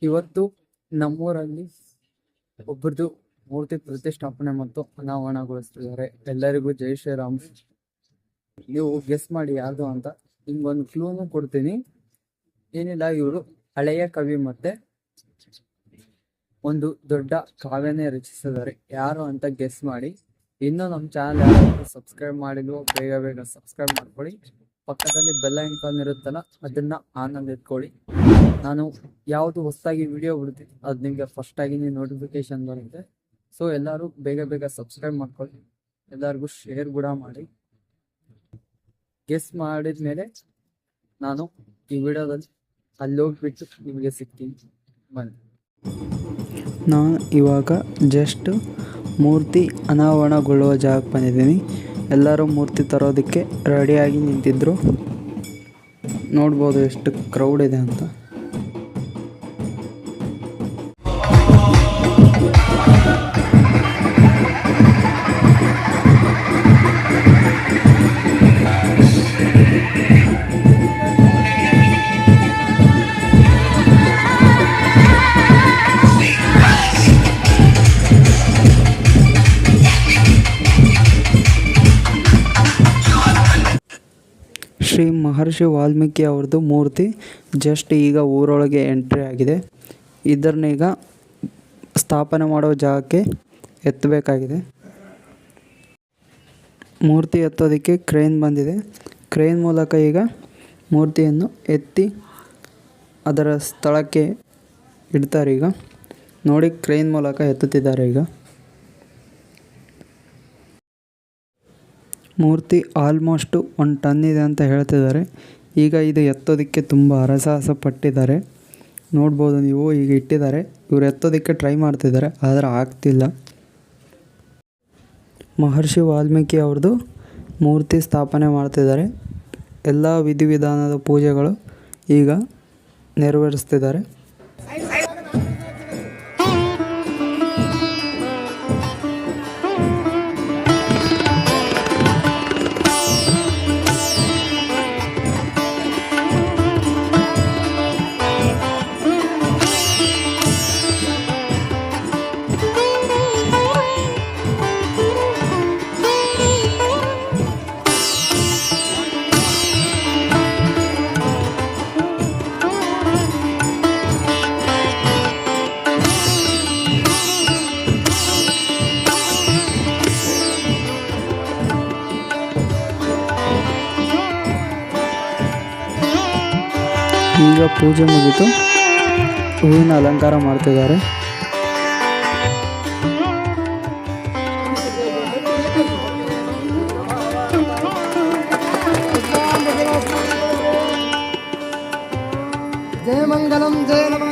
ಇವತ್ತು ನಮ್ಮೂರಲ್ಲಿ ಒಬ್ಬರದು ಮೂರ್ತಿ ಪ್ರತಿಷ್ಠಾಪನೆ ಮತ್ತು ಅನಾವರಣಗೊಳಿಸ್ತಿದ್ದಾರೆ. ಎಲ್ಲರಿಗೂ ಜೈ ಶ್ರೀರಾಮ್. ನೀವು ಗೆಸ್ ಮಾಡಿ ಯಾರ್ದು ಅಂತ. ನಿಮ್ಗೊಂದು ಕ್ಲೂನು ಕೊಡ್ತೀನಿ. ಏನಿಲ್ಲ, ಇವರು ಹಳೆಯ ಕವಿ ಮತ್ತೆ ಒಂದು ದೊಡ್ಡ ಕಾವ್ಯನೇ ರಚಿಸಿದ್ದಾರೆ. ಯಾರು ಅಂತ ಗೆಸ್ ಮಾಡಿ. ಇನ್ನು ನಮ್ಮ ಚಾನಲ್ ಯಾರು ಸಬ್ಸ್ಕ್ರೈಬ್ ಮಾಡಿದ್ವು ಬೇಗ ಬೇಗ ಸಬ್ಸ್ಕ್ರೈಬ್ ಮಾಡ್ಕೊಳ್ಳಿ. ಪಕ್ಕದಲ್ಲಿ ಬೆಲ್ ಐಕಾನ್ ಇರುತ್ತಲ್ಲ, ಅದನ್ನ ಆನ್ ಇಟ್ಕೊಳ್ಳಿ. ನಾನು ಯಾವುದು ಹೊಸದಾಗಿ ವಿಡಿಯೋ ಬಿಡ್ತೀನಿ ಅದು ನಿಮಗೆ ಫಸ್ಟ್ ಆಗಿ ನೋಟಿಫಿಕೇಶನ್ ಬರುತ್ತೆ. ಸೊ ಎಲ್ಲರೂ ಬೇಗ ಬೇಗ ಸಬ್ಸ್ಕ್ರೈಬ್ ಮಾಡ್ಕೊಳ್ಳಿ. ಎಲ್ಲರಿಗೂ ಶೇರ್ ಕೂಡ ಮಾಡಿ. ಗೆಸ್ ಮಾಡಿದ್ಮೇಲೆ ನಾನು ಈ ವಿಡಿಯೋದಲ್ಲಿ ಅಲ್ಲಿ ಹೋಗ್ಬಿಟ್ಟು ನಿಮಗೆ ಸಿಗ್ತೀನಿ. ಬನ್ನಿ. ನಾನು ಇವಾಗ ಜಸ್ಟ್ ಮೂರ್ತಿ ಅನಾವರಣಗೊಳ್ಳುವ ಜಾಗಕ್ಕೆ ಬಂದಿದ್ದೀನಿ. ಎಲ್ಲರೂ ಮೂರ್ತಿ ತರೋದಕ್ಕೆ ರೆಡಿಯಾಗಿ ನಿಂತಿದ್ದರು. ನೋಡ್ಬೋದು ಎಷ್ಟು ಕ್ರೌಡ್ ಇದೆ ಅಂತ. ಶ್ರೀ ಮಹರ್ಷಿ ವಾಲ್ಮೀಕಿ ಅವ್ರದ್ದು ಮೂರ್ತಿ ಜಸ್ಟ್ ಈಗ ಊರೊಳಗೆ ಎಂಟ್ರಿ ಆಗಿದೆ. ಇದನ್ನ ಈಗ ಸ್ಥಾಪನೆ ಮಾಡೋ ಜಾಗಕ್ಕೆ ಎತ್ತಬೇಕಾಗಿದೆ. ಮೂರ್ತಿ ಎತ್ತೋದಕ್ಕೆ ಕ್ರೇನ್ ಬಂದಿದೆ. ಕ್ರೇನ್ ಮೂಲಕ ಈಗ ಮೂರ್ತಿಯನ್ನು ಎತ್ತಿ ಅದರ ಸ್ಥಳಕ್ಕೆ ಇಡ್ತಾರೆ. ಈಗ ನೋಡಿ, ಕ್ರೇನ್ ಮೂಲಕ ಎತ್ತುತ್ತಿದ್ದಾರೆ. ಈಗ ಮೂರ್ತಿ ಆಲ್ಮೋಸ್ಟ್ 1 ಟನ್ ಇದೆ ಅಂತ ಹೇಳ್ತಿದ್ದಾರೆ. ಈಗ ಇದು ಎತ್ತೋದಕ್ಕೆ ತುಂಬ ಹರಸಾಹಸ ಪಟ್ಟಿದ್ದಾರೆ. ನೋಡ್ಬೋದು ನೀವು, ಈಗ ಇಟ್ಟಿದ್ದಾರೆ. ಇವರು ಎತ್ತೋದಕ್ಕೆ ಟ್ರೈ ಮಾಡ್ತಿದ್ದಾರೆ, ಆದರೆ ಆಗ್ತಿಲ್ಲ. ಮಹರ್ಷಿ ವಾಲ್ಮೀಕಿ ಅವ್ರದ್ದು ಮೂರ್ತಿ ಸ್ಥಾಪನೆ ಮಾಡ್ತಿದ್ದಾರೆ. ಎಲ್ಲ ವಿಧಿವಿಧಾನದ ಪೂಜೆಗಳು ಈಗ ನೆರವೇರಿಸ್ತಿದ್ದಾರೆ. ಈಗ ಪೂಜೆ ಮುಗಿತು, ಹೂವಿನ ಅಲಂಕಾರ ಮಾಡ್ತಿದ್ದಾರೆ. ಜಯ ಮಂಗಲಂ ಜಯ ನಮಃ